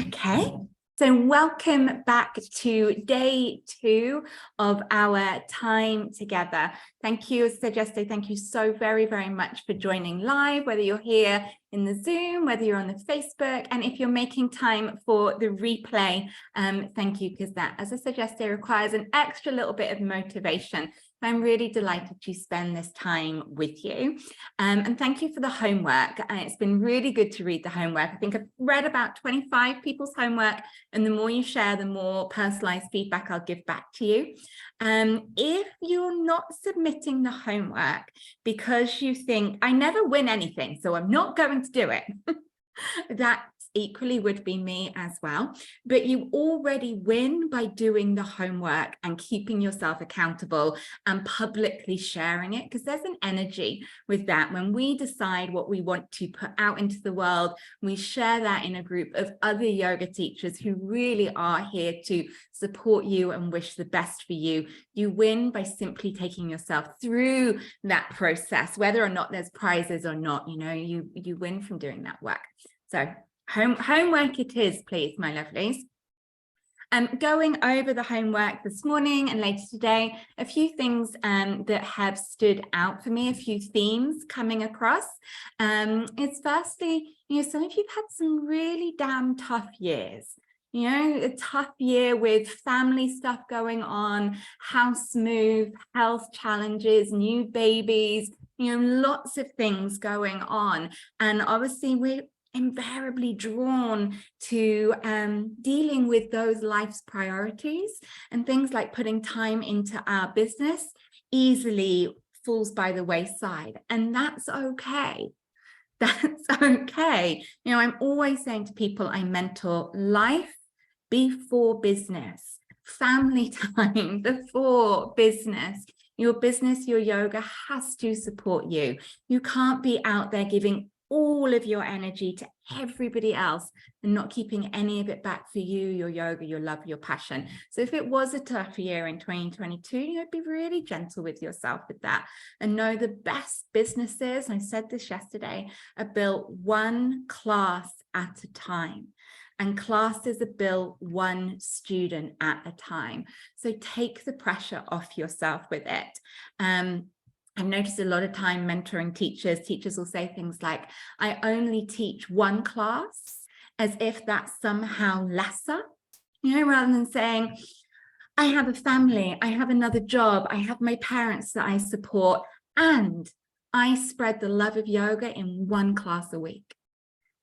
Okay, so welcome back to day 2 of our time together. Thank you, Sajeste. Thank you so very, very much for joining live, whether you're here in the Zoom, whether you're on the Facebook, and if you're making time for the replay, thank you, because that, as I suggested, requires an extra little bit of motivation. I'm really delighted to spend this time with you. And thank you for the homework. It's been really good to read the homework. I think I've read about 25 people's homework, and the more you share, the more personalized feedback I'll give back to you. If you're not submitting the homework because you think, I never win anything, so I'm not going to do it, that equally would be me as well. But you already win by doing the homework and keeping yourself accountable and publicly sharing it, because there's an energy with that. When we decide what we want to put out into the world, we share that in a group of other yoga teachers who really are here to support you and wish the best for you. You win by simply taking yourself through that process, whether or not there's prizes or not. You know, you win from doing that work. So homework it is, please, my lovelies. Going over the homework this morning and later today, a few things that have stood out for me, a few themes coming across. Is firstly, some of you've had some really damn tough years. A tough year with family stuff going on, house move, health challenges, new babies, lots of things going on. And obviously we're invariably drawn to dealing with those life's priorities, and things like putting time into our business easily falls by the wayside, and that's okay. That's okay. I'm always saying to people I mentor, life before business, family time before business. Your business, your yoga has to support you. You can't be out there giving all of your energy to everybody else and not keeping any of it back for you, your yoga, your love, your passion. So if it was a tough year in 2022, be really gentle with yourself with that, and know the best businesses, I said this yesterday, are built one class at a time. And classes are built one student at a time. So take the pressure off yourself with it. I've noticed a lot of time mentoring teachers will say things like, I only teach one class, as if that's somehow lesser, rather than saying, I have a family, I have another job, I have my parents that I support, and I spread the love of yoga in one class a week.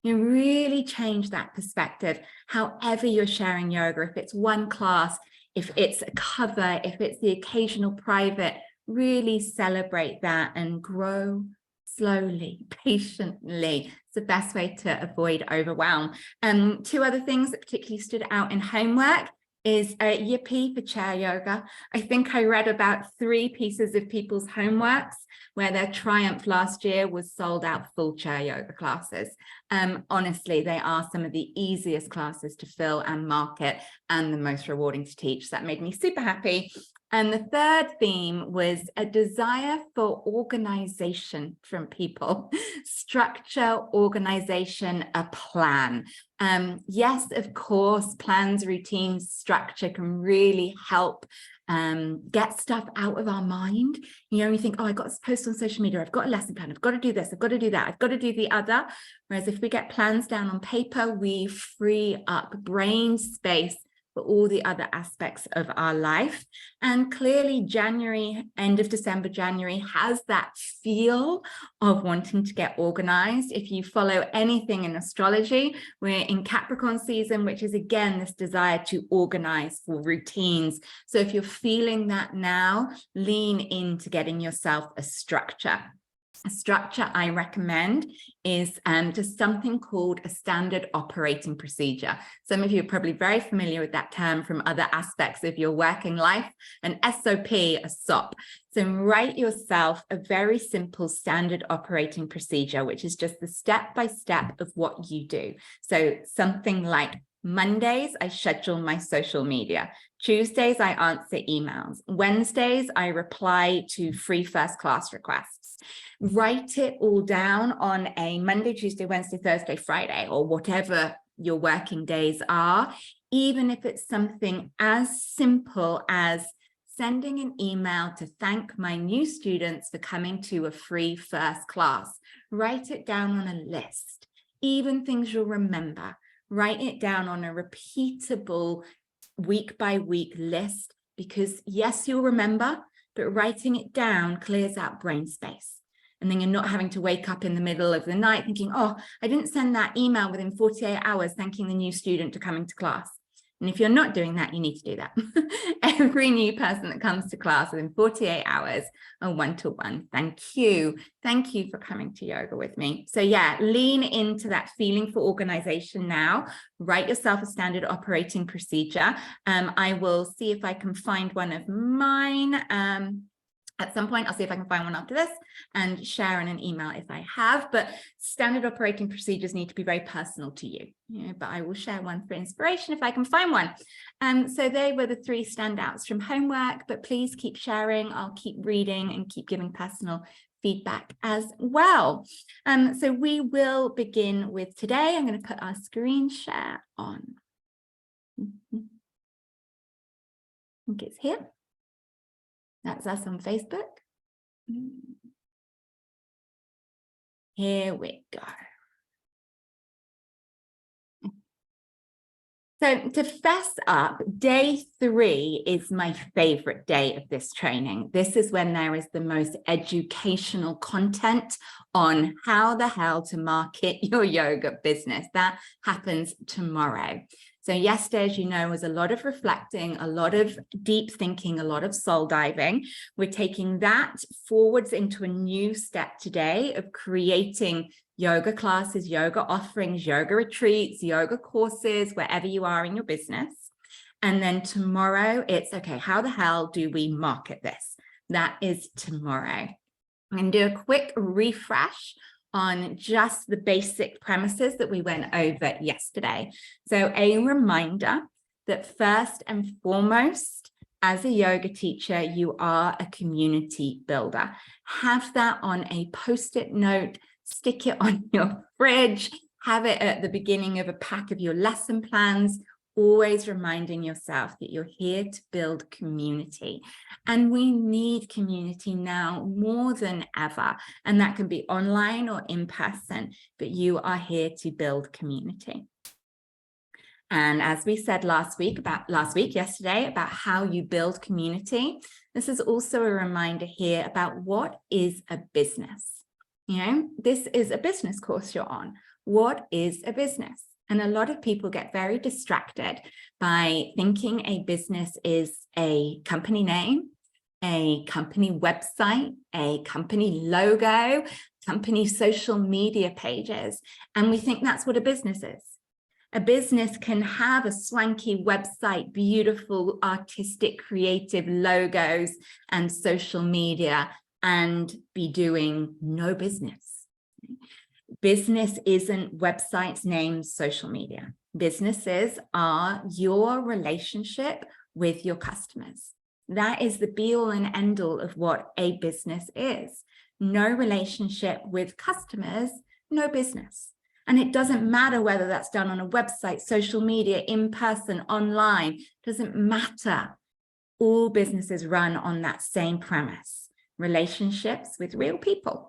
You really change that perspective, however you're sharing yoga, if it's one class, if it's a cover, if it's the occasional private. Really celebrate that and grow slowly, patiently. It's the best way to avoid overwhelm. 2 other things that particularly stood out in homework is yippee for chair yoga. I think I read about 3 pieces of people's homeworks where their triumph last year was sold out full chair yoga classes. Honestly, they are some of the easiest classes to fill and market, and the most rewarding to teach. So that made me super happy. And the third theme was a desire for organization from people. Structure, organization, a plan. Yes, of course, plans, routines, structure can really help get stuff out of our mind. You think, oh, I got to post on social media, I've got a lesson plan, I've got to do this, I've got to do that, I've got to do the other. Whereas if we get plans down on paper, we free up brain space for all the other aspects of our life. And clearly January, end of December, January has that feel of wanting to get organized. If you follow anything in astrology, we're in Capricorn season, which is again this desire to organize for routines. So if you're feeling that now, lean into getting yourself a structure. A structure I recommend is just something called a standard operating procedure. Some of you are probably very familiar with that term from other aspects of your working life, an SOP, a SOP. So write yourself a very simple standard operating procedure, which is just the step-by-step of what you do. So something like Mondays, I schedule my social media. Tuesdays, I answer emails. Wednesdays, I reply to free first class requests. Write it all down on a Monday, Tuesday, Wednesday, Thursday, Friday, or whatever your working days are, even if it's something as simple as sending an email to thank my new students for coming to a free first class. Write it down on a list, even things you'll remember. Write it down on a repeatable week by week list, because yes, you'll remember, but writing it down clears out brain space. And then you're not having to wake up in the middle of the night thinking, oh, I didn't send that email within 48 hours thanking the new student to coming to class. And if you're not doing that, you need to do that. Every new person that comes to class within 48 hours, a one-to-one. Thank you. Thank you for coming to yoga with me. So yeah, lean into that feeling for organization now. Write yourself a standard operating procedure. I will see if I can find one of mine. At some point, I'll see if I can find one after this and share in an email if I have, but standard operating procedures need to be very personal to you, but I will share one for inspiration if I can find one. So they were the 3 standouts from homework, but please keep sharing. I'll keep reading and keep giving personal feedback as well. So we will begin with today. I'm going to put our screen share on. I think it's here. That's us on Facebook. Here we go. So to fess up, day 3 is my favorite day of this training. This is when there is the most educational content on how the hell to market your yoga business. That happens tomorrow. So yesterday, as you know, was a lot of reflecting, a lot of deep thinking, a lot of soul diving. We're taking that forwards into a new step today of creating yoga classes, yoga offerings, yoga retreats, yoga courses, wherever you are in your business. And then tomorrow, it's, okay, how the hell do we market this? That is tomorrow. I'm going to do a quick refresh on just the basic premises that we went over yesterday. So a reminder that first and foremost, as a yoga teacher, you are a community builder. Have that on a post-it note, stick it on your fridge, have it at the beginning of a pack of your lesson plans, always reminding yourself that you're here to build community. And we need community now more than ever. And that can be online or in person, but you are here to build community. And as we said yesterday, about how you build community, this is also a reminder here about what is a business. This is a business course you're on. What is a business? And a lot of people get very distracted by thinking a business is a company name, a company website, a company logo, company social media pages. And we think that's what a business is. A business can have a swanky website, beautiful, artistic, creative logos and social media, and be doing no business. Business isn't websites, names, social media. Businesses are your relationship with your customers. That is the be all and end all of what a business is. No relationship with customers, no business. And it doesn't matter whether that's done on a website, social media, in person, online, doesn't matter. All businesses run on that same premise, relationships with real people.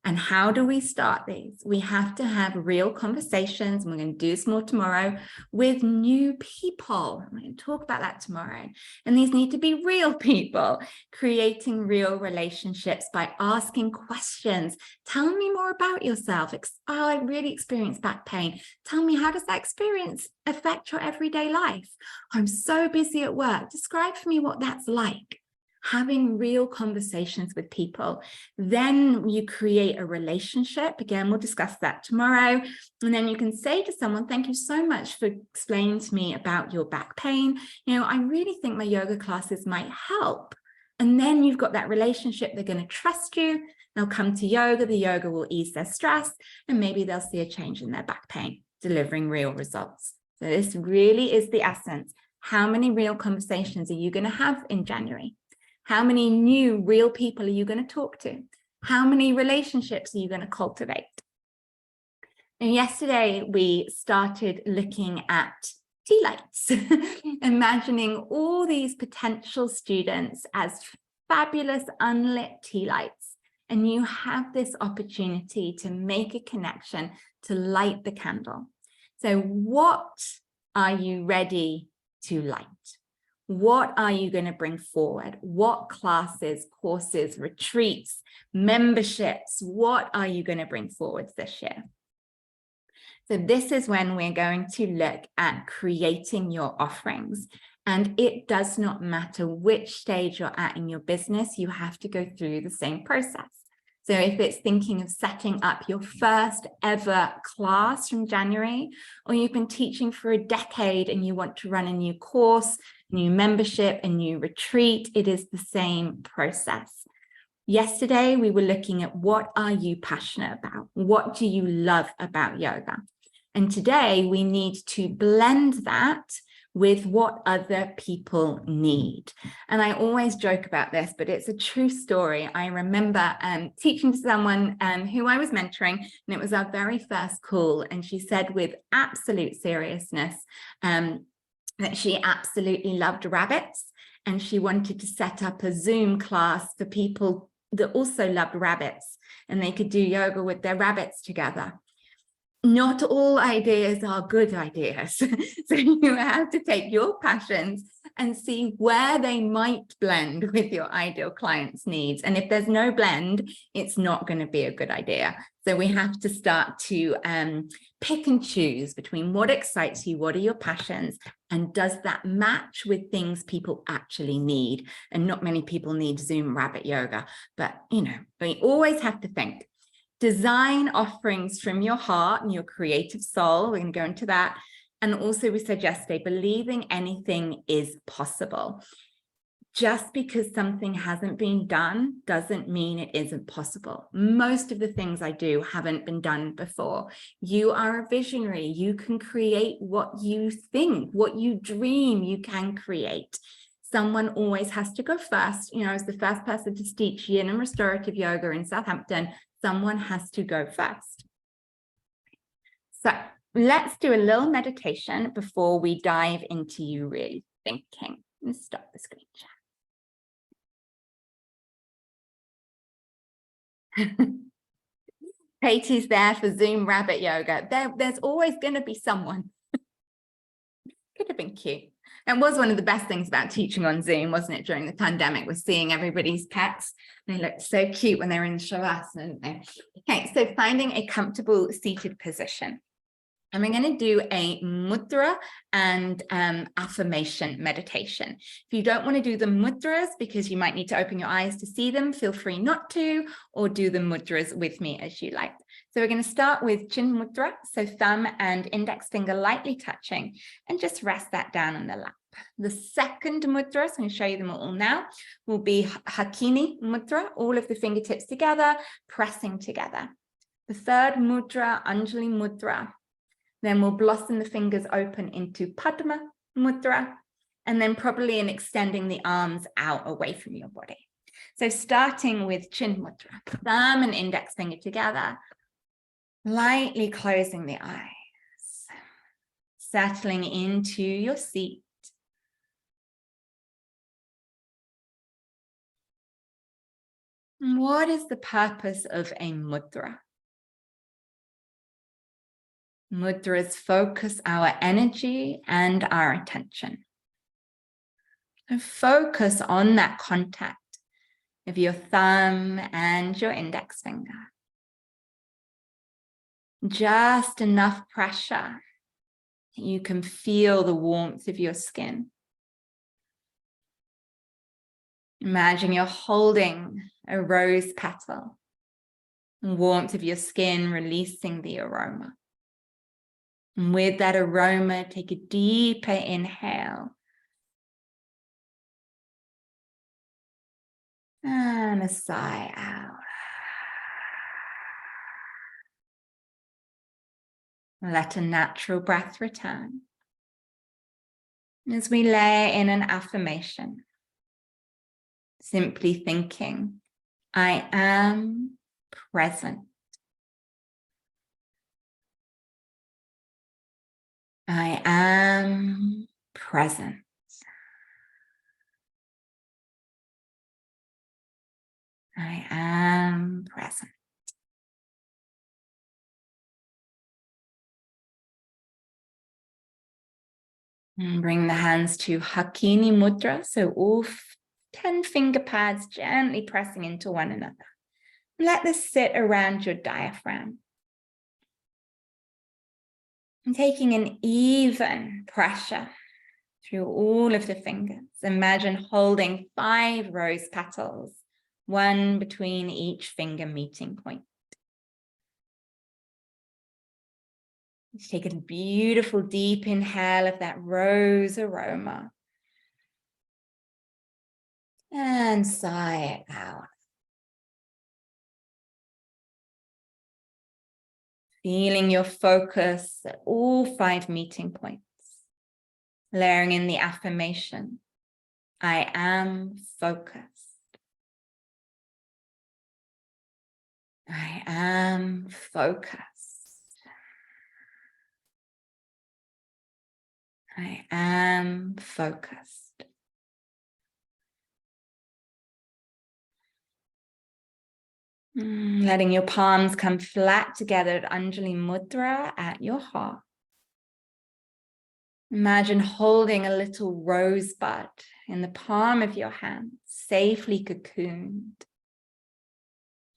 And how do we start these? We have to have real conversations, and we're going to do this more tomorrow, with new people. I'm going to talk about that tomorrow. And these need to be real people, creating real relationships by asking questions. Tell me more about yourself. Oh, I really experienced back pain. Tell me, how does that experience affect your everyday life? I'm so busy at work. Describe for me what that's like. Having real conversations with people. Then you create a relationship. Again, we'll discuss that tomorrow. And then you can say to someone, thank you so much for explaining to me about your back pain. I really think my yoga classes might help. And then you've got that relationship. They're going to trust you. They'll come to yoga. The yoga will ease their stress, and maybe they'll see a change in their back pain, delivering real results. So this really is the essence. How many real conversations are you going to have in January? How many new real people are you going to talk to? How many relationships are you going to cultivate? And yesterday we started looking at tea lights, imagining all these potential students as fabulous unlit tea lights. And you have this opportunity to make a connection, to light the candle. So what are you ready to light? What are you going to bring forward? What classes, courses, retreats, memberships, what are you going to bring forward this year? So this is when we're going to look at creating your offerings. And it does not matter which stage you're at in your business, you have to go through the same process. So if it's thinking of setting up your first ever class from January, or you've been teaching for a decade and you want to run a new course, new membership, a new retreat, it is the same process. Yesterday, we were looking at what are you passionate about? What do you love about yoga? And today we need to blend that with what other people need. And I always joke about this, but it's a true story. I remember teaching to someone who I was mentoring, and it was our very first call. And she said with absolute seriousness that she absolutely loved rabbits. And she wanted to set up a Zoom class for people that also loved rabbits, and they could do yoga with their rabbits together. Not all ideas are good ideas. So you have to take your passions and see where they might blend with your ideal client's needs. And if there's no blend, it's not going to be a good idea. So we have to start to pick and choose between what excites you, what are your passions, and does that match with things people actually need? And not many people need Zoom rabbit yoga, but we always have to think. Design offerings from your heart and your creative soul. We're going to go into that. And also we said yesterday, believing anything is possible. Just because something hasn't been done doesn't mean it isn't possible. Most of the things I do haven't been done before. You are a visionary. You can create what you think, what you dream you can create. Someone always has to go first. I was the first person to teach yin and restorative yoga in Southampton. Someone has to go first. So let's do a little meditation before we dive into you really thinking. Let's stop the screen share. Katie's there for Zoom rabbit yoga. There's always going to be someone. Could have been cute. It was one of the best things about teaching on Zoom, wasn't it, during the pandemic, was seeing everybody's pets. They looked so cute when they were in Shavasana, didn't they? Okay, so finding a comfortable seated position. And we're going to do a mudra and affirmation meditation. If you don't want to do the mudras because you might need to open your eyes to see them, feel free not to, or do the mudras with me as you like. So we're going to start with Chin Mudra, so thumb and index finger lightly touching, and just rest that down on the lap. The second mudra, so I'm going to show you them all now, will be Hakini Mudra, all of the fingertips together, pressing together. The third mudra, Anjali Mudra. Then we'll blossom the fingers open into Padma Mudra, and then probably in extending the arms out away from your body. So starting with Chin Mudra, thumb and index finger together, lightly closing the eyes, settling into your seat. And what is the purpose of a mudra? Mudras focus our energy and our attention. So focus on that contact of your thumb and your index finger. Just enough pressure that you can feel the warmth of your skin. Imagine you're holding a rose petal, the warmth of your skin releasing the aroma. And with that aroma, take a deeper inhale. And a sigh out. Let a natural breath return. As we layer in an affirmation, simply thinking, I am present. I am present. I am present. And bring the hands to Hakini Mudra. So all 10 finger pads gently pressing into one another. Let this sit around your diaphragm. And taking an even pressure through all of the fingers. Imagine holding 5 rose petals, one between each finger meeting point. Take a beautiful deep inhale of that rose aroma. And sigh it out. Feeling your focus at all 5 meeting points. Layering in the affirmation, I am focused. I am focused. I am focused. Letting your palms come flat together at Anjali Mudra at your heart. Imagine holding a little rosebud in the palm of your hand, safely cocooned.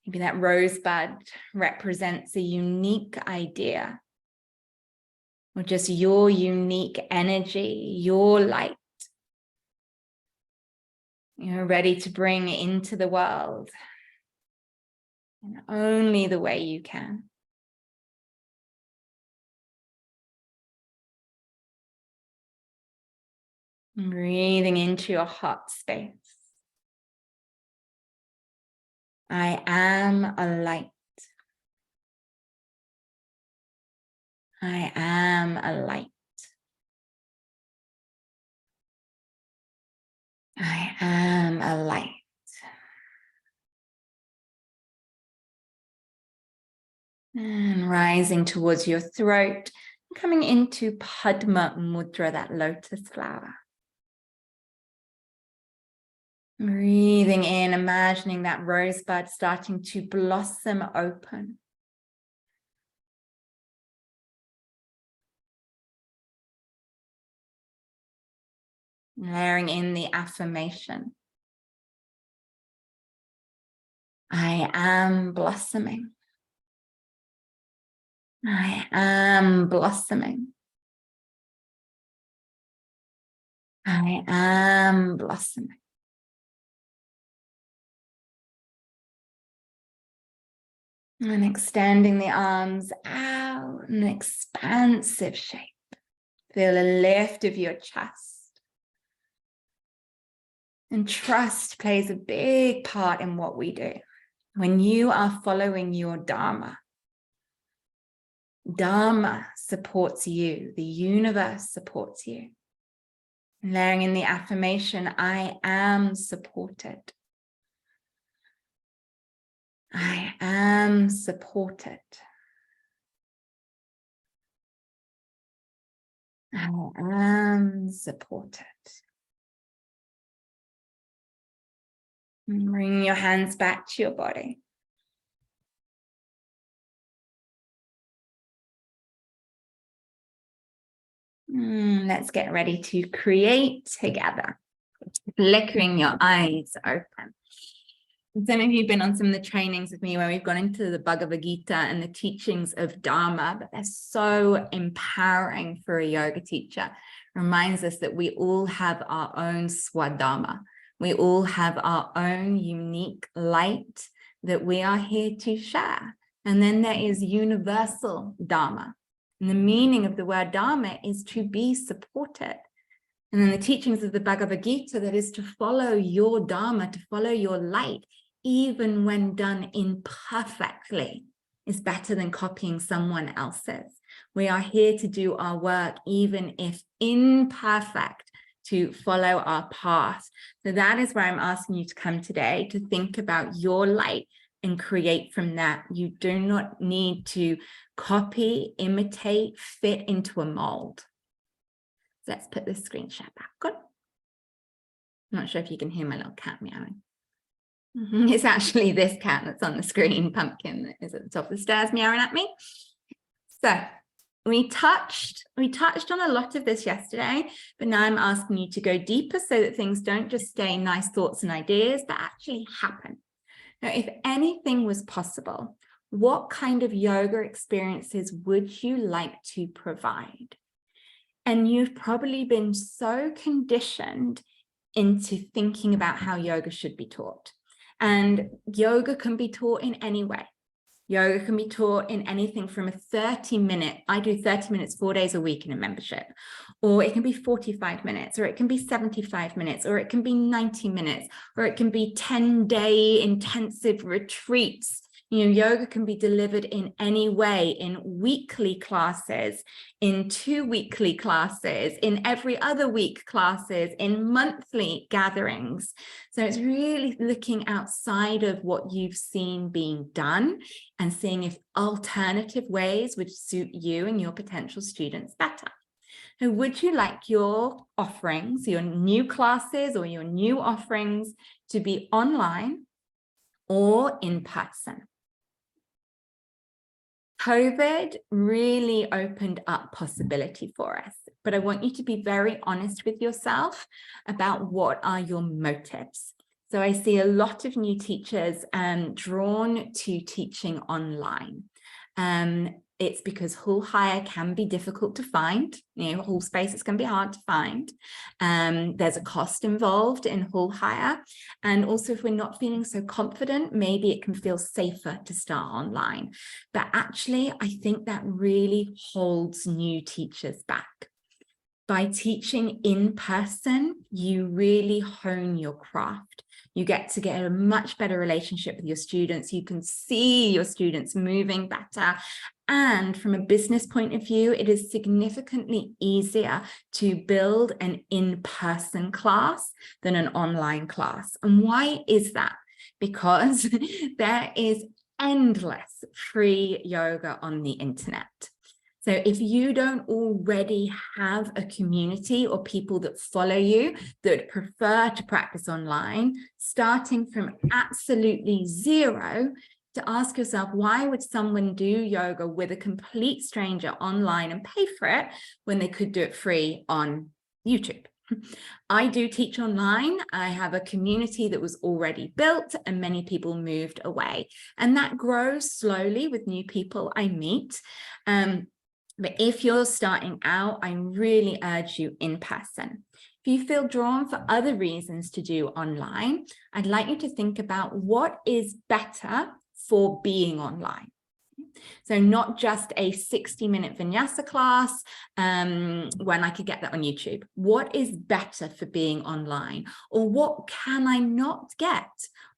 Maybe that rosebud represents a unique idea, or just your unique energy, your light. You're ready to bring into the world in only the way you can. Breathing into your heart space. I am a light. I am a light. I am a light. And rising towards your throat, coming into Padma Mudra, that lotus flower. Breathing in, imagining that rosebud starting to blossom open. Layering in the affirmation. I am blossoming. I am blossoming. I am blossoming. And extending the arms out, an expansive shape. Feel a lift of your chest. And trust plays a big part in what we do. When you are following your Dharma, Dharma supports you, the universe supports you. Layering in the affirmation, I am supported. I am supported. I am supported. And bring your hands back to your body. Let's get ready to create together. Flickering your eyes open. Some of you have been on some of the trainings with me where we've gone into the Bhagavad Gita and the teachings of Dharma, but they're so empowering for a yoga teacher. Reminds us that we all have our own Swadharma. We all have our own unique light that we are here to share. And then there is universal Dharma. And the meaning of the word Dharma is to be supported. And then the teachings of the Bhagavad Gita, that is to follow your Dharma, to follow your light, even when done imperfectly, is better than copying someone else's. We are here to do our work, even if imperfect, to follow our path. So that is where I'm asking you to come today, to think about your light and create from that. You do not need to copy, imitate, fit into a mold. So let's put this screen share back on. I'm not sure if you can hear my little cat meowing. It's actually this cat that's on the screen, Pumpkin, that is at the top of the stairs meowing at me. So we touched on a lot of this yesterday, but now I'm asking you to go deeper so that things don't just stay nice thoughts and ideas, but actually happen. Now, if anything was possible, what kind of yoga experiences would you like to provide? And you've probably been so conditioned into thinking about how yoga should be taught. And yoga can be taught in any way. Yoga can be taught in anything from a 30-minute, I do 30 minutes 4 days a week in a membership, or it can be 45 minutes, or it can be 75 minutes, or it can be 90 minutes, or it can be 10-day intensive retreats. You know, yoga can be delivered in any way, in weekly classes, in 2 weekly classes, in every other week classes, in monthly gatherings. So it's really looking outside of what you've seen being done and seeing if alternative ways would suit you and your potential students better. So would you like your offerings, your new classes or your new offerings to be online or in person? COVID really opened up possibility for us, but I want you to be very honest with yourself about what are your motives. So I see a lot of new teachers drawn to teaching online. It's because hall hire can be difficult to find. You know, hall spaces can be hard to find. There's a cost involved in hall hire. And also if we're not feeling so confident, maybe it can feel safer to start online. But actually, I think that really holds new teachers back. By teaching in person, you really hone your craft. You get to get a much better relationship with your students. You can see your students moving better. And from a business point of view, it is significantly easier to build an in-person class than an online class. And why is that? Because there is endless free yoga on the internet. So if you don't already have a community or people that follow you that prefer to practice online, starting from absolutely zero, to ask yourself, why would someone do yoga with a complete stranger online and pay for it when they could do it free on YouTube? I do teach online. I have a community that was already built and many people moved away. And that grows slowly with new people I meet. But if you're starting out, I really urge you in person. If you feel drawn for other reasons to do online, I'd like you to think about what is better for being online. So not just a 60-minute vinyasa class when I could get that on YouTube. What is better for being online? Or what can I not get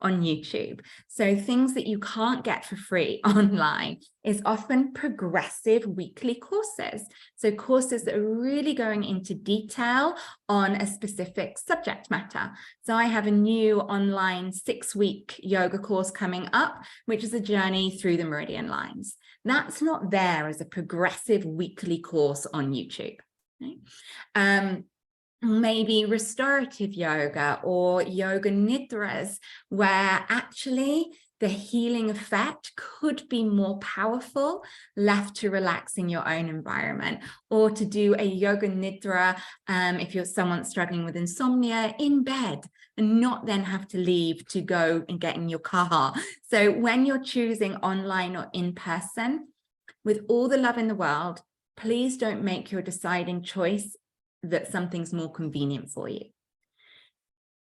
on YouTube? So things that you can't get for free online is often progressive weekly courses. So courses that are really going into detail on a specific subject matter. So I have a new online 6-week yoga course coming up, which is a journey through the meridian lines. That's not there as a progressive weekly course on YouTube. Right? Maybe restorative yoga or yoga nidras, where actually the healing effect could be more powerful left to relax in your own environment, or to do a yoga nidra if you're someone struggling with insomnia in bed and not then have to leave to go and get in your car. So when you're choosing online or in person, with all the love in the world, please don't make your deciding choice that something's more convenient for you.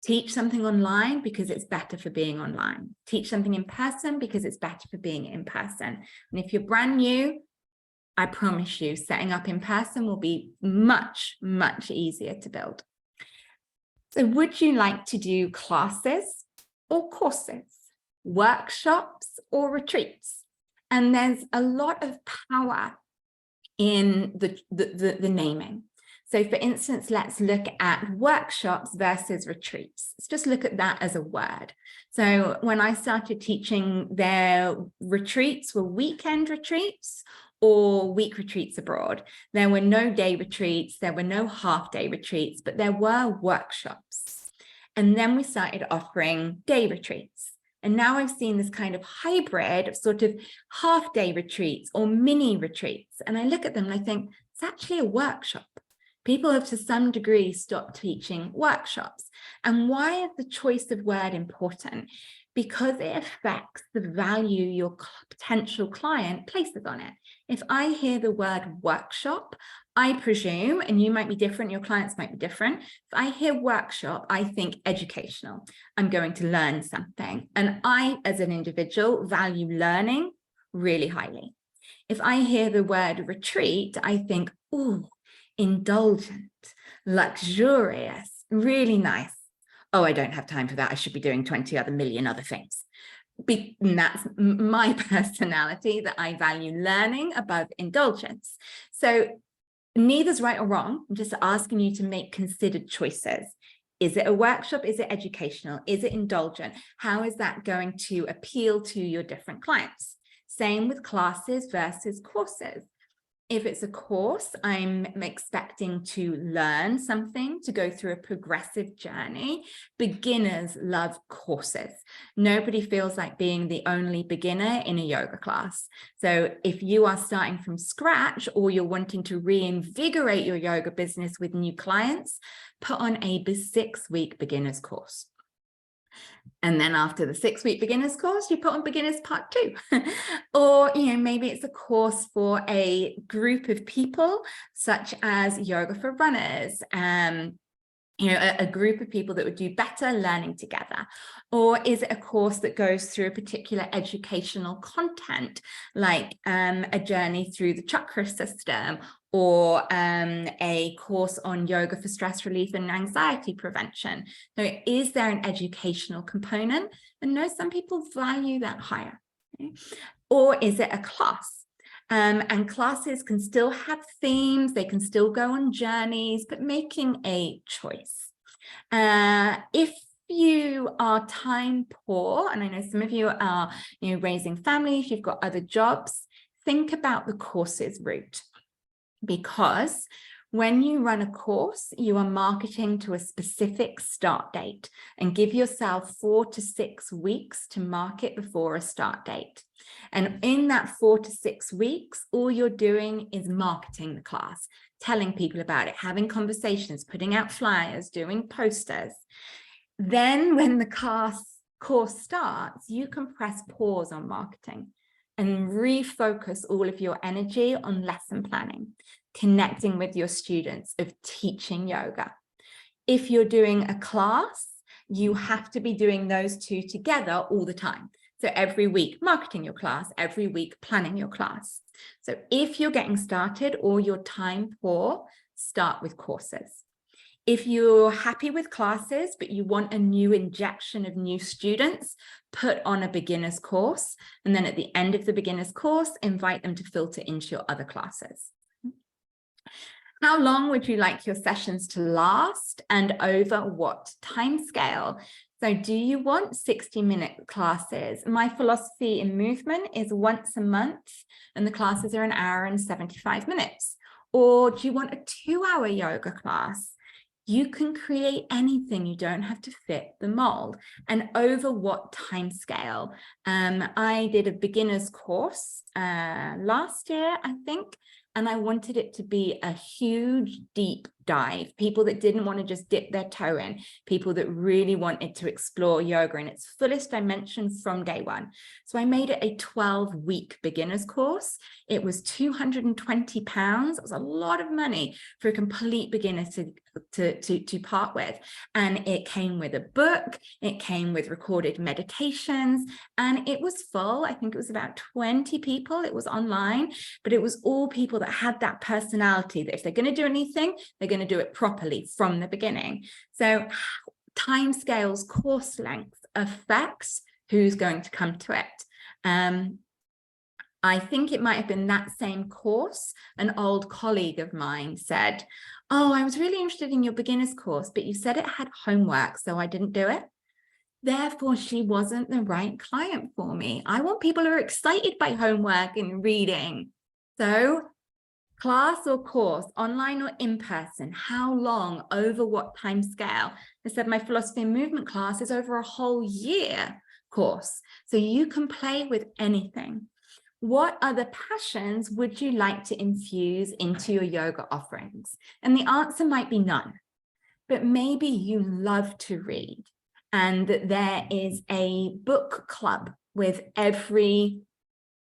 Teach something online because it's better for being online. Teach something in person because it's better for being in person. And if you're brand new, I promise you, setting up in person will be much, much easier to build. So would you like to do classes or courses, workshops or retreats? And there's a lot of power in the naming. So for instance, let's look at workshops versus retreats. Let's just look at that as a word. So when I started teaching, their retreats were weekend retreats or week retreats abroad. There were no day retreats, there were no half-day retreats, but there were workshops. And then we started offering day retreats. And now I've seen this kind of hybrid of sort of half-day retreats or mini retreats. And I look at them and I think, it's actually a workshop. People have to some degree stopped teaching workshops. And why is the choice of word important? Because it affects the value your potential client places on it. If I hear the word workshop, I presume, and you might be different, your clients might be different. If I hear workshop, I think educational. I'm going to learn something. And I, as an individual, value learning really highly. If I hear the word retreat, I think, oh, indulgent, luxurious, really nice. Oh, I don't have time for that. I should be doing 20 other million other things. And that's my personality, that I value learning above indulgence. So neither's right or wrong. I'm just asking you to make considered choices. Is it a workshop? Is it educational? Is it indulgent? How is that going to appeal to your different clients? Same with classes versus courses. If it's a course, I'm expecting to learn something, to go through a progressive journey. Beginners love courses. Nobody feels like being the only beginner in a yoga class. So if you are starting from scratch or you're wanting to reinvigorate your yoga business with new clients, put on a 6-week beginners course. And then after the 6-week beginners course, you put on beginners part 2. Or, maybe it's a course for a group of people, such as yoga for runners, a group of people that would do better learning together. Or is it a course that goes through a particular educational content, like a journey through the chakra system, or a course on yoga for stress relief and anxiety prevention? So is there an educational component? And no, some people value that higher. Okay? Or is it a class? And classes can still have themes, they can still go on journeys, but making a choice. If you are time poor, and I know some of you are raising families, you've got other jobs, think about the courses route. Because when you run a course, you are marketing to a specific start date, and give yourself 4 to 6 weeks to market before a start date. And in that 4 to 6 weeks, all you're doing is marketing the class, telling people about it, having conversations, putting out flyers, doing posters. Then when the course starts, you can press pause on marketing and refocus all of your energy on lesson planning, connecting with your students, of teaching yoga. If you're doing a class, you have to be doing those two together all the time. So every week, marketing your class, every week, planning your class. So if you're getting started or you're time poor, start with courses. If you're happy with classes, but you want a new injection of new students, put on a beginner's course. And then at the end of the beginner's course, invite them to filter into your other classes. How long would you like your sessions to last, and over what time scale? So do you want 60-minute classes? My philosophy in movement is once a month, and the classes are 1 hour and 75 minutes. Or do you want a 2-hour yoga class? You can create anything, you don't have to fit the mold. And over what time scale? I did a beginner's course last year, I think, and I wanted it to be a huge, deep dive. People that didn't want to just dip their toe in, people that really wanted to explore yoga in its fullest dimension from day one. So I made it a 12-week beginner's course. It was £220. It was a lot of money for a complete beginner to part with. And it came with a book, it came with recorded meditations, and it was full. I think it was about 20 people. It was online, but it was all people that had that personality that if they're going to do anything, they're going to do it properly from the beginning. So timescales, course length affects who's going to come to it. I think it might have been that same course. An old colleague of mine said, "Oh, I was really interested in your beginner's course, but you said it had homework, so I didn't do it." Therefore, she wasn't the right client for me. I want people who are excited by homework and reading. So class or course, online or in person, how long, over what time scale? I said my philosophy and movement class is over a whole year course. So you can play with anything. What other passions would you like to infuse into your yoga offerings? And the answer might be none, but maybe you love to read and there is a book club with every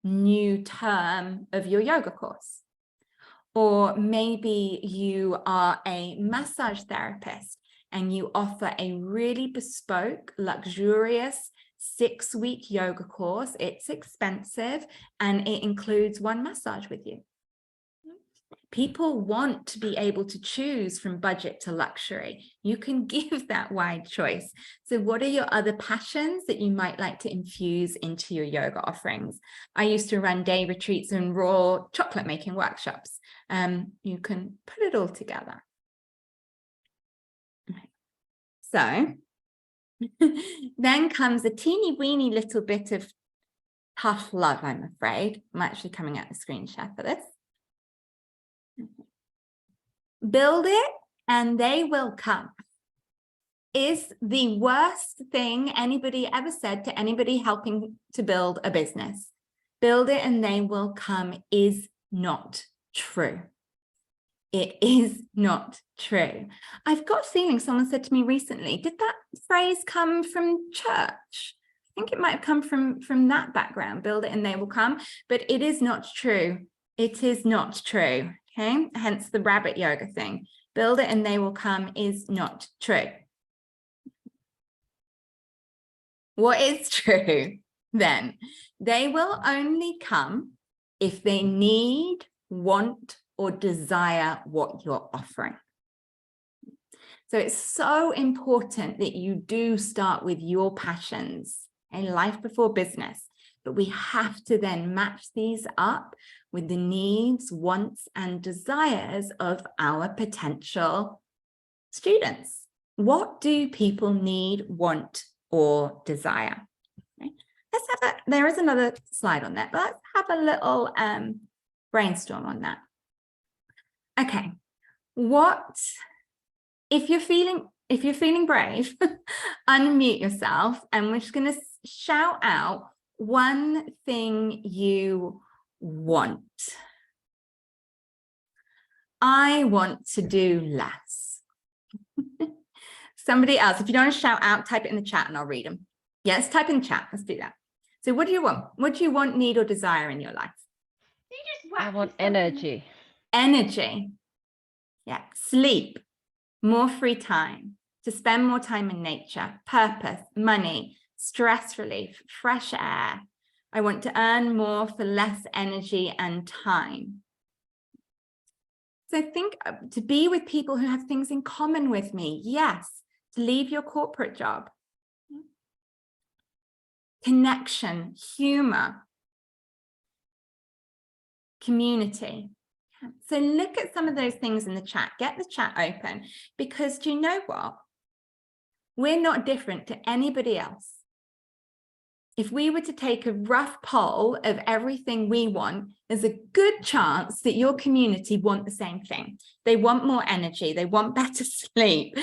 new term of your yoga course. Or maybe you are a massage therapist and you offer a really bespoke, luxurious 6-week yoga course. It's expensive and it includes one massage with you. People want to be able to choose from budget to luxury. You can give that wide choice. So what are your other passions that you might like to infuse into your yoga offerings? I used to run day retreats and raw chocolate making workshops. You can put it all together. So then comes a teeny weeny little bit of tough love, I'm afraid. I'm actually coming out the screen share for this. Build it and they will come is the worst thing anybody ever said to anybody helping to build a business. Build it and they will come is not true. It is not true. I've got a feeling someone said to me recently, did that phrase come from church? I think it might have come from that background, build it and they will come, but it is not true. It is not true. Okay, hence the rabbit yoga thing. Build it and they will come is not true. What is true then? They will only come if they need, want, or desire what you're offering. So it's so important that you do start with your passions and life before business, but we have to then match these up with the needs, wants, and desires of our potential students. What do people need, want, or desire? Okay. Let's have a, there is another slide on that, but let's have a little brainstorm on that. Okay, what, if you're feeling brave, unmute yourself and we're just going to shout out one thing you want. I want to do less. Somebody else, if you don't want to shout out, type it in the chat and I'll read them. Yes, type in the chat. Let's do that. So what do you want? What do you want, need, or desire in your life? I want energy. Energy. Yeah. Sleep. More free time. To spend more time in nature. Purpose. Money. Stress relief. Fresh air. I want to earn more for less energy and time. So think to be with people who have things in common with me. Yes. To leave your corporate job. Connection, humor, community. So look at some of those things in the chat. Get the chat open, because do you know what? We're not different to anybody else. If we were to take a rough poll of everything we want, there's a good chance that your community want the same thing. They want more energy. They want better sleep.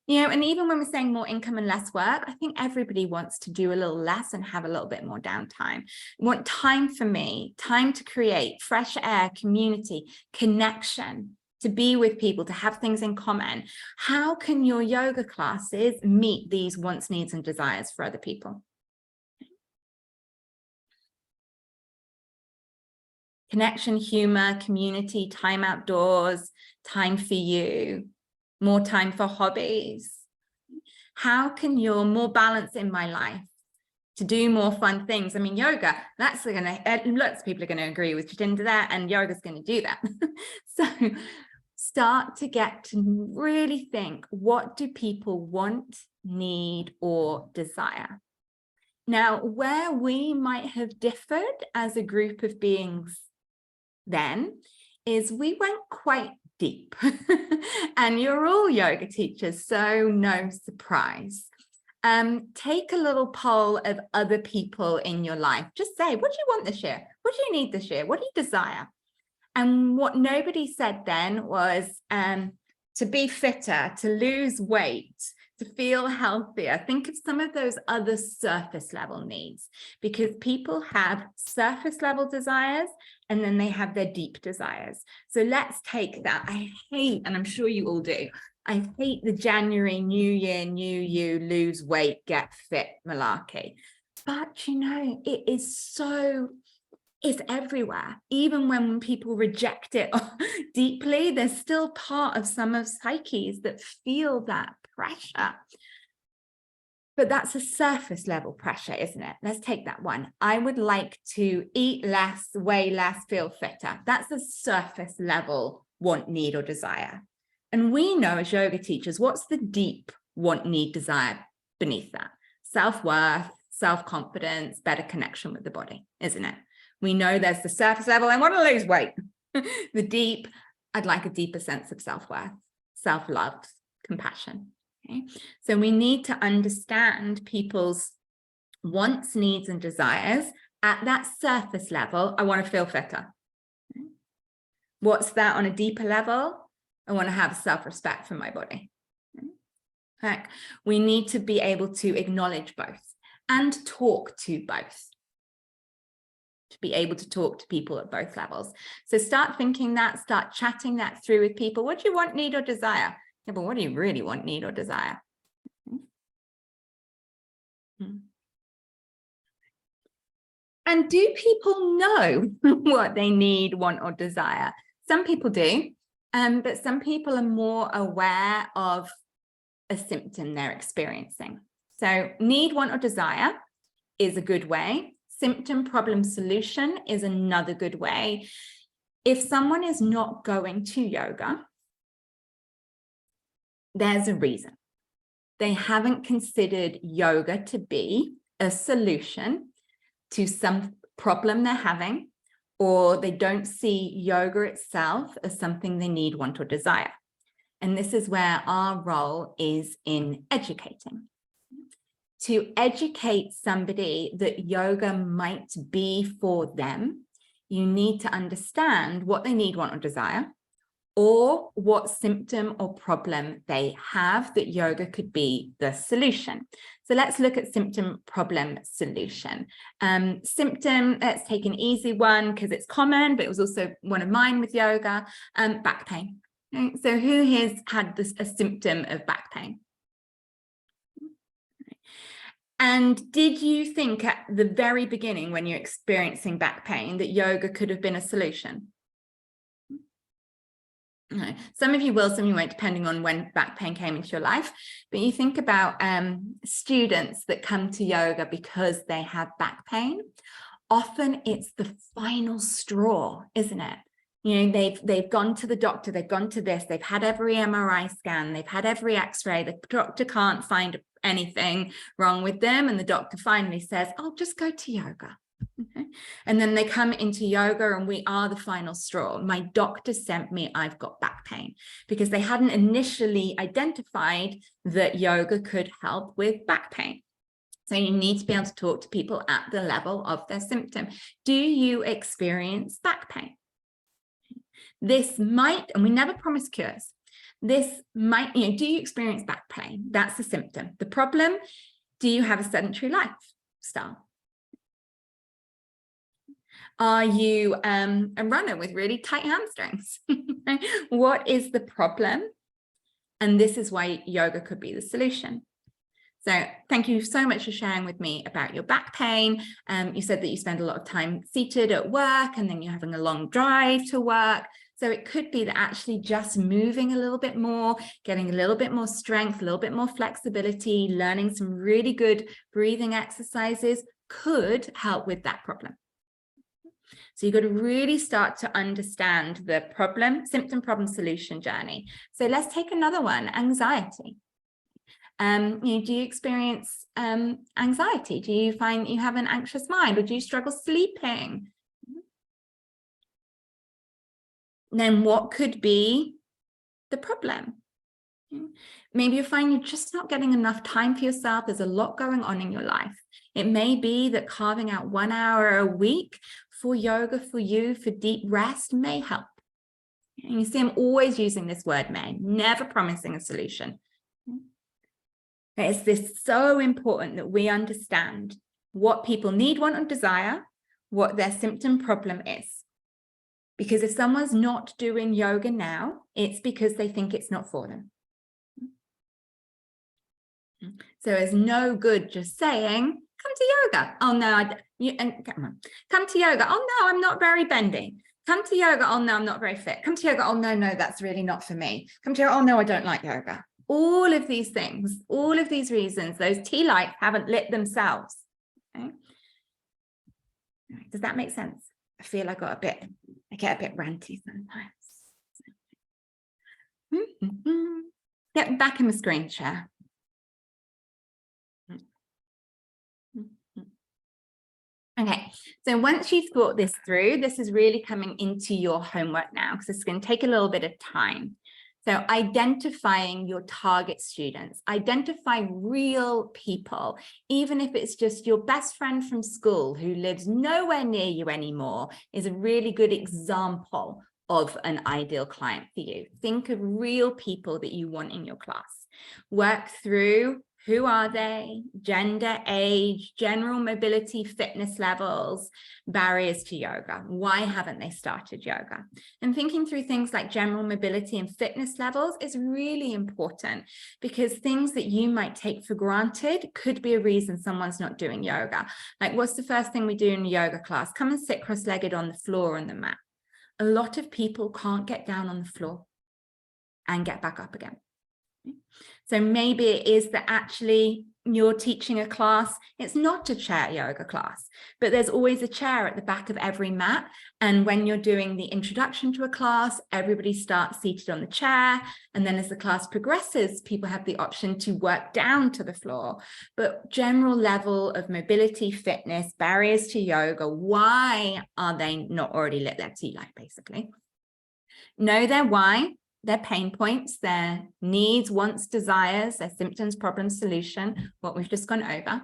You know, and even when we're saying more income and less work, I think everybody wants to do a little less and have a little bit more downtime. Want time for me, time to create, fresh air, community, connection, to be with people, to have things in common. How can your yoga classes meet these wants, needs, and desires for other people? Connection, humor, community, time outdoors, time for you. More time for hobbies. How can your more balance in my life to do more fun things? I mean, yoga, that's going to, lots of people are going to agree with Jatinder there, and yoga's going to do that. So start to get to really think, what do people want, need, or desire? Now, where we might have differed as a group of beings then is we went quite deep. And you're all yoga teachers, so no surprise. Take a little poll of other people in your life. Just say, what do you want this year? what do you need this year? What do you desire? And what nobody said then was to be fitter, to lose weight, to feel healthier. Think of some of those other surface level needs, because people have surface level desires and then they have their deep desires. So let's take that. I hate, and I'm sure you all do, I hate the January, new year, new you, lose weight, get fit malarkey. But you know, it is so, it's everywhere. Even when people reject it deeply, there's still part of some of psyches that feel that pressure. But that's a surface level pressure, isn't it? Let's take that one. I would like to eat less, weigh less, feel fitter. That's a surface level want, need, or desire. And we know as yoga teachers, what's the deep want, need, desire beneath that? Self-worth, self-confidence, better connection with the body, isn't it? We know there's the surface level, I want to lose weight. The deep, I'd like a deeper sense of self-worth, self-love, compassion. Okay? So we need to understand people's wants, needs, and desires at that surface level. I want to feel fitter. Okay? What's that on a deeper level? I want to have self-respect for my body. Okay? We need to be able to acknowledge both and talk to both. To be able to talk to people at both levels. So start thinking that, start chatting that through with people. What do you want, need, or desire? Yeah, but what do you really want, need, or desire? And do people know what they need, want, or desire? Some people do, but some people are more aware of a symptom they're experiencing. So need, want, or desire is a good way. Symptom, problem, solution is another good way. If someone is not going to yoga, there's a reason. They haven't considered yoga to be a solution to some problem they're having, or they don't see yoga itself as something they need, want, or desire. And this is where our role is in educating. To educate somebody that yoga might be for them, you need to understand what they need, want, or desire, or what symptom or problem they have that yoga could be the solution. So let's look at symptom, problem, solution. Symptom, let's take an easy one because it's common, but it was also one of mine with yoga, back pain. Okay? So who has had a symptom of back pain? And did you think at the very beginning when you're experiencing back pain that yoga could have been a solution? No. Some of you will, some of you won't, depending on when back pain came into your life. But you think about students that come to yoga because they have back pain. Often it's the final straw, isn't it? You know, they've gone to the doctor, they've gone to this, they've had every MRI scan, they've had every X-ray, the doctor can't find anything wrong with them, and the doctor finally says, "Oh, just go to yoga." Okay. And then they come into yoga and we are the final straw. My doctor sent me, I've got back pain, because they hadn't initially identified that yoga could help with back pain. So you need to be able to talk to people at the level of their symptom. Do you experience back pain? This might, and we never promise cures, this might, you know, do you experience back pain? That's the symptom. The problem, do you have a sedentary lifestyle? Are you a runner with really tight hamstrings? What is the problem? And this is why yoga could be the solution. So thank you so much for sharing with me about your back pain. You said that you spend a lot of time seated at work and then you're having a long drive to work. So it could be that actually just moving a little bit more, getting a little bit more strength, a little bit more flexibility, learning some really good breathing exercises could help with that problem. So you've got to really start to understand the problem, symptom, problem, solution journey. So let's take another one, anxiety. You know, do you experience anxiety? Do you find you have an anxious mind, or do you struggle sleeping? Then what could be the problem? Maybe you find you're just not getting enough time for yourself. There's a lot going on in your life. It may be that carving out 1 hour a week for yoga for you, for deep rest, may help. And you see, I'm always using this word may, never promising a solution. It's this so important that we understand what people need, want, or desire, what their symptom problem is. Because if someone's not doing yoga now, it's because they think it's not for them. So it's no good just saying, come to yoga. Oh no, come to yoga. Oh no, I'm not very bendy. Come to yoga. Oh no, I'm not very fit. Come to yoga. Oh no, that's really not for me. Come to yoga. Oh no, I don't like yoga. All of these things, all of these reasons, those tea lights haven't lit themselves. Okay? Does that make sense? I feel I get a bit ranty sometimes. Get back in the screen share. Okay, so once you've thought this through, this is really coming into your homework now, because it's going to take a little bit of time. So identifying your target students, identify real people, even if it's just your best friend from school who lives nowhere near you anymore, is a really good example of an ideal client for you. Think of real people that you want in your class. Work through who are they, gender, age, general mobility, fitness levels, barriers to yoga. Why haven't they started yoga? And thinking through things like general mobility and fitness levels is really important, because things that you might take for granted could be a reason someone's not doing yoga. Like, what's the first thing we do in a yoga class? Come and sit cross-legged on the floor on the mat. A lot of people can't get down on the floor and get back up again. So maybe it is that actually you're teaching a class, it's not a chair yoga class, but there's always a chair at the back of every mat. And when you're doing the introduction to a class, everybody starts seated on the chair. And then as the class progresses, people have the option to work down to the floor. But general level of mobility, fitness, barriers to yoga, why are they not already lit their tea light, basically? Know their why. Their pain points, their needs, wants, desires, their symptoms, problems, solution, what we've just gone over.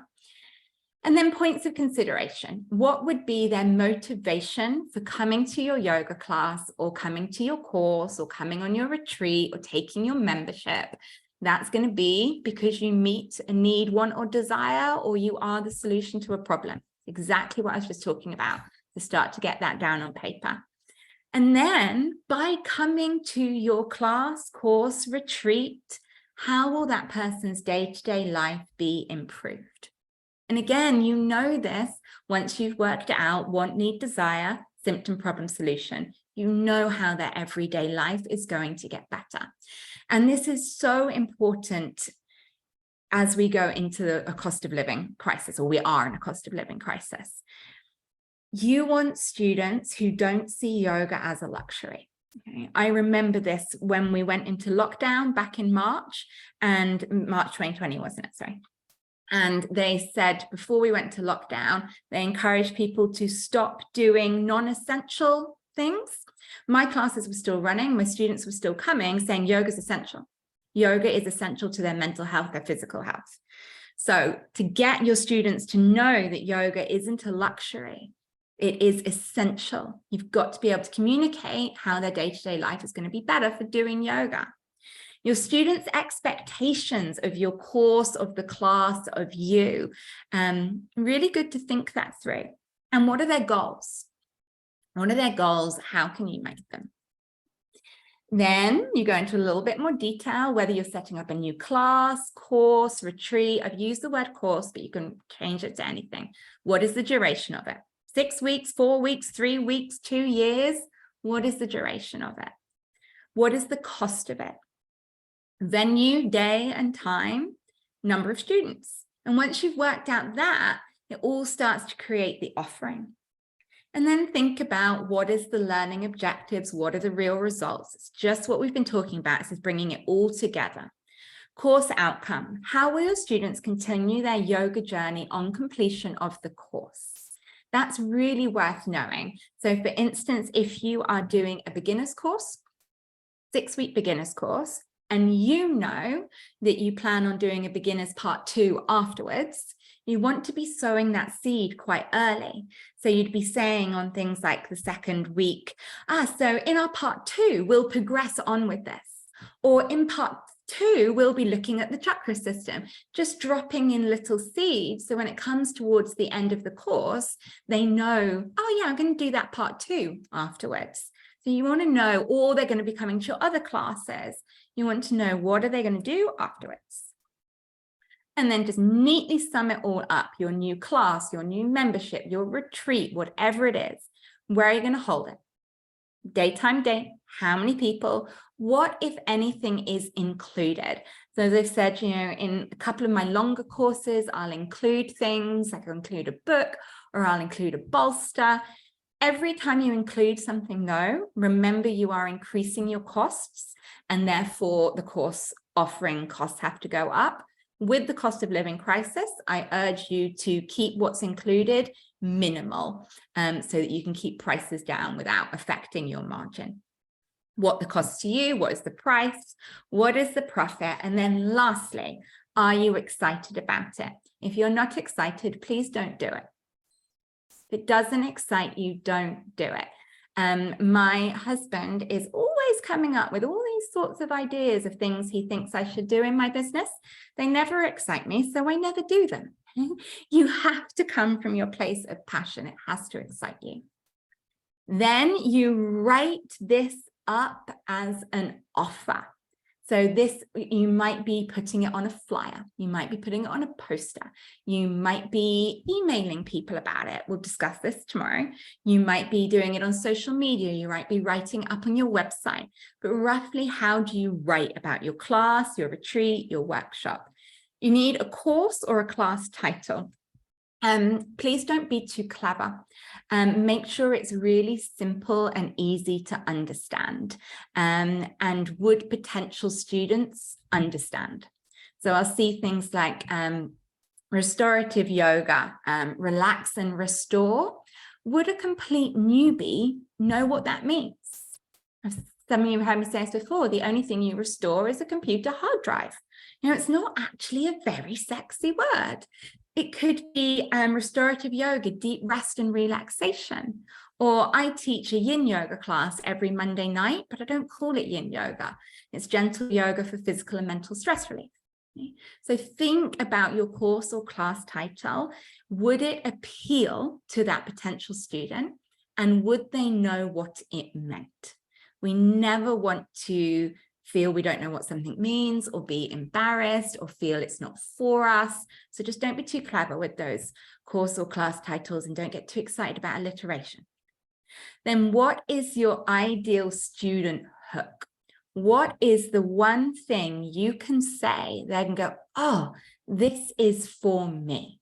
And then points of consideration. What would be their motivation for coming to your yoga class, or coming to your course, or coming on your retreat, or taking your membership? That's going to be because you meet a need, want, or desire, or you are the solution to a problem. Exactly what I was just talking about, to start to get that down on paper. And then by coming to your class, course, retreat, how will that person's day-to-day life be improved? And again, you know this once you've worked out want, need, desire, symptom, problem, solution. You know how their everyday life is going to get better. And this is so important as we go into a cost of living crisis, or we are in a cost of living crisis. You want students who don't see yoga as a luxury. Okay? I remember this when we went into lockdown back in March 2020, wasn't it? Sorry. And they said before we went to lockdown, they encouraged people to stop doing non-essential things. My classes were still running. My students were still coming, saying yoga is essential. Yoga is essential to their mental health, their physical health. So to get your students to know that yoga isn't a luxury, it is essential. You've got to be able to communicate how their day-to-day life is going to be better for doing yoga. Your students' expectations of your course, of the class, of you, really good to think that through. And what are their goals? What are their goals? How can you make them? Then you go into a little bit more detail, whether you're setting up a new class, course, retreat. I've used the word course, but you can change it to anything. What is the duration of it? 6 weeks, 4 weeks, 3 weeks, 2 years? What is the duration of it? What is the cost of it? Venue, day and time, number of students. And once you've worked out that, it all starts to create the offering. And then think about what is the learning objectives, what are the real results? It's just what we've been talking about. This is bringing it all together. Course outcome. How will your students continue their yoga journey on completion of the course? That's really worth knowing. So for instance, if you are doing a beginner's course, 6-week beginner's course, and you know that you plan on doing a beginner's part 2 afterwards, you want to be sowing that seed quite early. So you'd be saying on things like the second week, so in our part 2, we'll progress on with this. Or in part 2, we'll be looking at the chakra system, just dropping in little seeds. So when it comes towards the end of the course, they know, oh yeah, I'm going to do that part 2 afterwards. So you want to know, or they're going to be coming to your other classes. You want to know, what are they going to do afterwards? And then just neatly sum it all up, your new class, your new membership, your retreat, whatever it is. Where are you going to hold it? Daytime, date, how many people, what, if anything, is included? So as I've said, in a couple of my longer courses, I'll include things, like I'll include a book, or I'll include a bolster. Every time you include something, though, remember you are increasing your costs, and therefore the course offering costs have to go up. With the cost of living crisis, I urge you to keep what's included minimal, so that you can keep prices down without affecting your margin. What the cost to you, what is the price, what is the profit, and then lastly, are you excited about it? If you're not excited, please don't do it. If it doesn't excite you, don't do it. My husband is always coming up with all these sorts of ideas of things he thinks I should do in my business. They never excite me, so I never do them. You have to come from your place of passion. It has to excite you. Then you write this up as an offer. So this, you might be putting it on a flyer. You might be putting it on a poster. You might be emailing people about it. We'll discuss this tomorrow. You might be doing it on social media. You might be writing up on your website. But roughly, how do you write about your class, your retreat, your workshop? You need a course or a class title. Please don't be too clever. Make sure it's really simple and easy to understand. And would potential students understand? So I'll see things like restorative yoga, relax and restore. Would a complete newbie know what that means? Some of you have heard me say this before, the only thing you restore is a computer hard drive. It's not actually a very sexy word. It could be restorative yoga, deep rest and relaxation. Or I teach a yin yoga class every Monday night, but I don't call it yin yoga. It's gentle yoga for physical and mental stress relief. Okay? So think about your course or class title. Would it appeal to that potential student? And would they know what it meant? We never want to feel we don't know what something means, or be embarrassed, or feel it's not for us. So just don't be too clever with those course or class titles, and don't get too excited about alliteration. Then what is your ideal student hook? What is the one thing you can say they can go, oh, this is for me?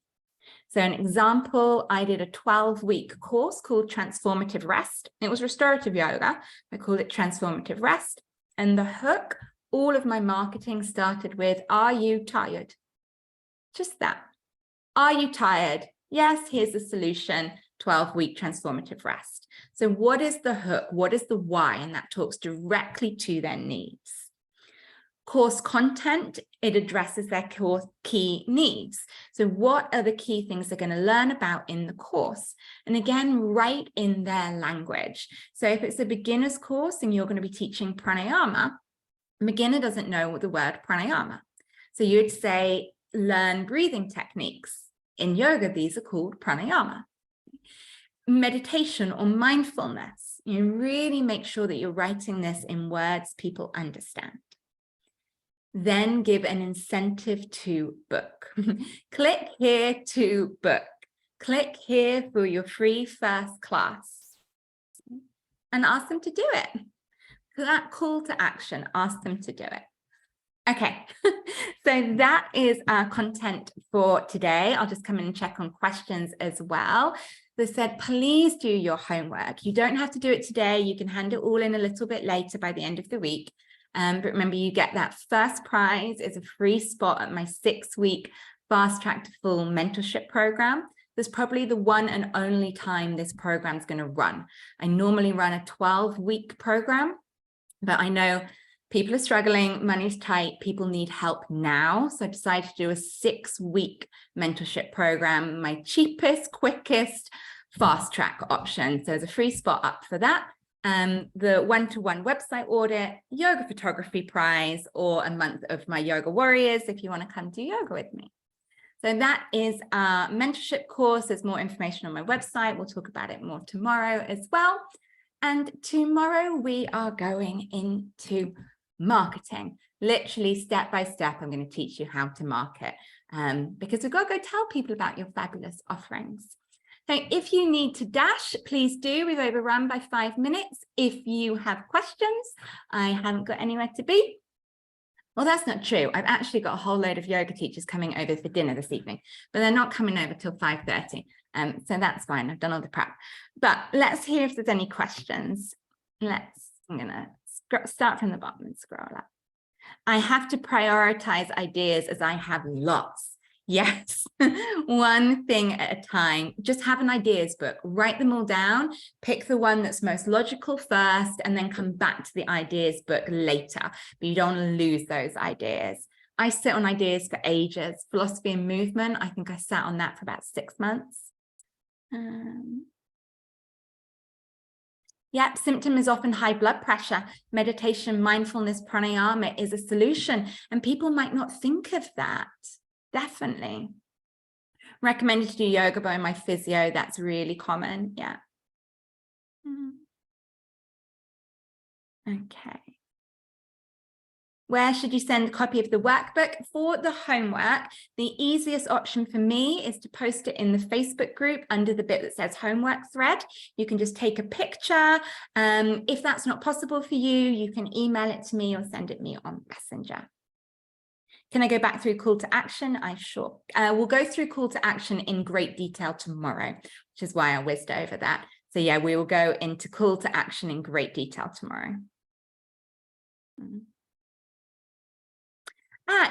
So an example, I did a 12-week course called Transformative Rest. It was restorative yoga. I called it Transformative Rest. And the hook, all of my marketing started with, are you tired? Just that. Are you tired? Yes, here's the solution, 12-week transformative rest. So what is the hook? What is the why? And that talks directly to their needs. Course content, it addresses their core key needs. So what are the key things they're going to learn about in the course? And again, write in their language. So if it's a beginner's course and you're going to be teaching pranayama, a beginner doesn't know the word pranayama. So you'd say, learn breathing techniques. In yoga, these are called pranayama. Meditation or mindfulness, you really make sure that you're writing this in words people understand. Then give an incentive to book. Click here to book. Click here for your free first class. And ask them to do it. That call to action, ask them to do it. Okay, so that is our content for today. I'll just come in and check on questions as well. They said, please do your homework. You don't have to do it today. You can hand it all in a little bit later by the end of the week. But remember, you get that first prize. It's a free spot at my 6-week Fast Track to Full mentorship program. There's probably the one and only time this program is going to run. I normally run a 12-week program, but I know People are struggling, money's tight, people need help now. So I decided to do a 6-week mentorship program, my cheapest, quickest, fast track option. So there's a free spot up for that. The one-to-one website audit, yoga photography prize, or a month of my yoga warriors if you want to come do yoga with me. So that is our mentorship course. There's more information on my website. We'll talk about it more tomorrow as well. And tomorrow we are going into marketing, literally step by step. I'm going to teach you how to market because we've got to go tell people about your fabulous offerings. So if you need to dash, please do. We've overrun by 5 minutes. If you have questions, I haven't got anywhere to be. Well, that's not true. I've actually got a whole load of yoga teachers coming over for dinner this evening, but they're not coming over till 5:30. So that's fine. I've done all the prep. But let's hear if there's any questions. I'm going to start from the bottom and scroll up. I have to prioritize ideas as I have lots. Yes, one thing at a time. Just have an ideas book, write them all down, pick the one that's most logical first, and then come back to the ideas book later. But you don't want to lose those ideas. I sit on ideas for ages. Philosophy and movement, I think I sat on that for about 6 months. Yep, symptom is often high blood pressure. Meditation, mindfulness, pranayama is a solution, and people might not think of that. Definitely. Recommended to do yoga by my physio. That's really common. Yeah. Okay. Where should you send a copy of the workbook? For the homework, the easiest option for me is to post it in the Facebook group under the bit that says homework thread. You can just take a picture. If that's not possible for you, you can email it to me or send it me on Messenger. Can I go back through call to action? Sure. We'll go through call to action in great detail tomorrow, which is why I whizzed over that. So yeah, we will go into call to action in great detail tomorrow.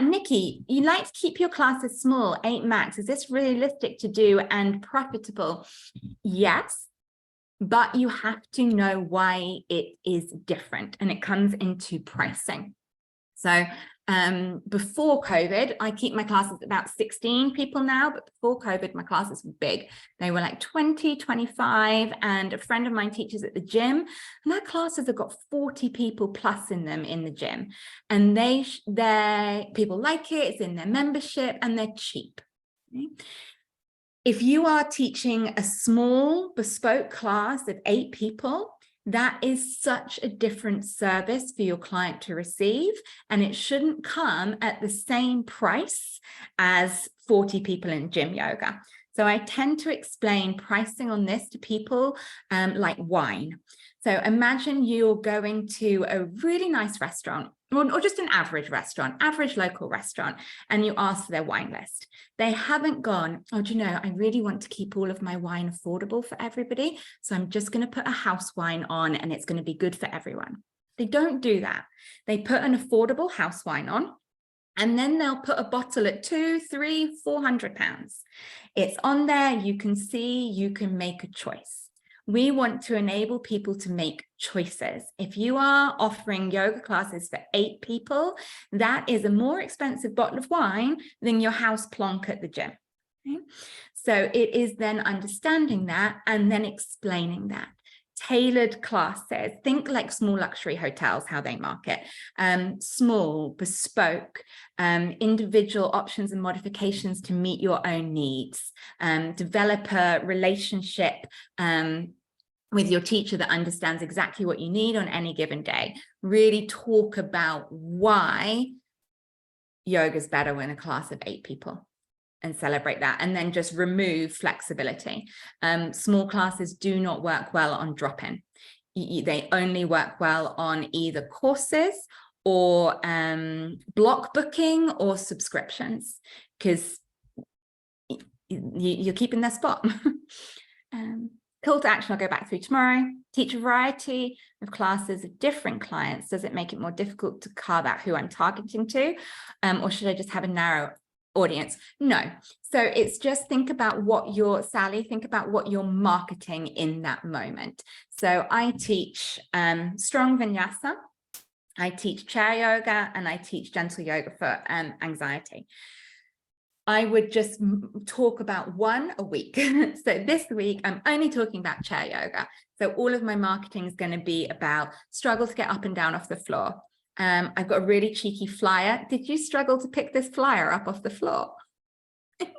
Nikki, you like to keep your classes small, 8 max. Is this realistic to do and profitable? Yes, but you have to know why it is different, and it comes into pricing. So before COVID, I keep my classes about 16 people now, but before COVID, my classes were big. They were like 20, 25, and a friend of mine teaches at the gym, and their classes have got 40 people plus in them in the gym. And people like it, it's in their membership, and they're cheap. Okay? If you are teaching a small bespoke class of 8 people, that is such a different service for your client to receive, and it shouldn't come at the same price as 40 people in gym yoga. So I tend to explain pricing on this to people like wine. So imagine you're going to a really nice restaurant, or just an average restaurant, average local restaurant, and you ask for their wine list. They haven't gone, oh, do you know, I really want to keep all of my wine affordable for everybody, so I'm just going to put a house wine on and it's going to be good for everyone. They don't do that. They put an affordable house wine on, and then they'll put a bottle at £200, £300, £400. It's on there, you can see, you can make a choice. We want to enable people to make choices. If you are offering yoga classes for 8 people, that is a more expensive bottle of wine than your house plonk at the gym. Okay? So it is then understanding that and then explaining that. Tailored classes, think like small luxury hotels, how they market, small, bespoke, individual options and modifications to meet your own needs, develop a relationship with your teacher that understands exactly what you need on any given day. Really talk about why yoga is better in a class of 8 people. And celebrate that, and then just remove flexibility. Small classes do not work well on drop-in. They only work well on either courses or block booking or subscriptions, because you're keeping their spot. Call to action, I'll go back through tomorrow. Teach a variety of classes of different clients. Does it make it more difficult to carve out who I'm targeting to? Or should I just have a narrow audience? No. So it's just think about what you're, Sally, think about what you're marketing in that moment. So I teach strong vinyasa, I teach chair yoga and I teach gentle yoga for anxiety. I would just talk about one a week. So this week, I'm only talking about chair yoga. So all of my marketing is going to be about struggle to get up and down off the floor. I've got a really cheeky flyer. Did you struggle to pick this flyer up off the floor? Maybe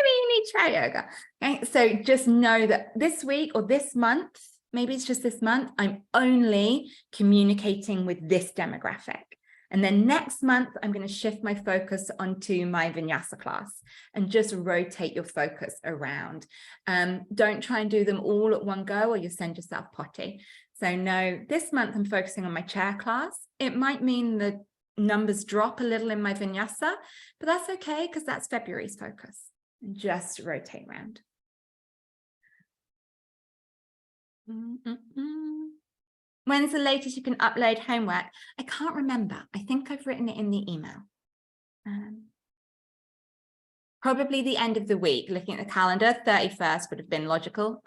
you need chair yoga. Okay, so just know that this week or this month, maybe it's just this month, I'm only communicating with this demographic. And then next month, I'm going to shift my focus onto my vinyasa class and just rotate your focus around. Don't try and do them all at one go or you'll send yourself potty. So no, this month I'm focusing on my chair class. It might mean the numbers drop a little in my vinyasa, but that's okay because that's February's focus. Just rotate around. When's the latest you can upload homework? I can't remember. I think I've written it in the email. Probably the end of the week. Looking at the calendar, 31st would have been logical.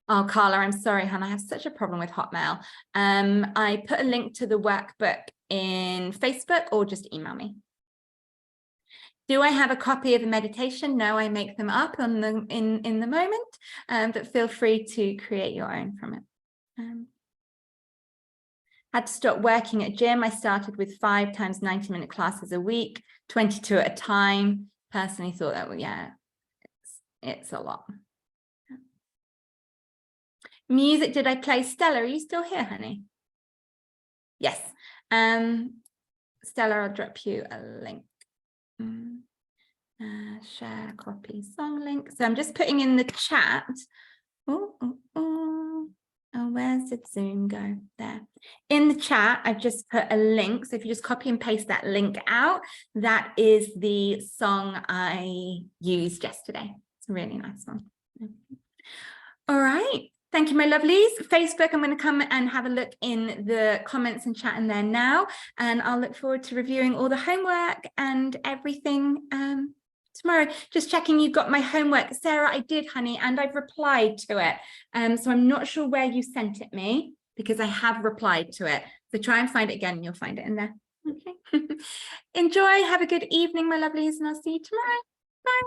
Oh, Carla, I'm sorry, hon. I have such a problem with Hotmail. I put a link to the workbook in Facebook or just email me. Do I have a copy of the meditation? No, I make them up on the in the moment, but feel free to create your own from it. Had to stop working at gym. I started with 5 times 90-minute classes a week, 22 at a time. Personally thought that, well, yeah, it's a lot. Music, did I play? Stella, are you still here, honey? Yes. Stella, I'll drop you a link. Share, copy, song link. So I'm just putting in the chat. Oh, where's the Zoom go? There. In the chat, I've just put a link. So if you just copy and paste that link out, that is the song I used yesterday. It's a really nice one. All right. Thank you, my lovelies. Facebook, I'm going to come and have a look in the comments and chat in there now. And I'll look forward to reviewing all the homework and everything tomorrow. Just checking you've got my homework. Sarah, I did, honey, and I've replied to it. So I'm not sure where you sent it me because I have replied to it. So try and find it again and you'll find it in there. Okay. Enjoy. Have a good evening, my lovelies, and I'll see you tomorrow. Bye.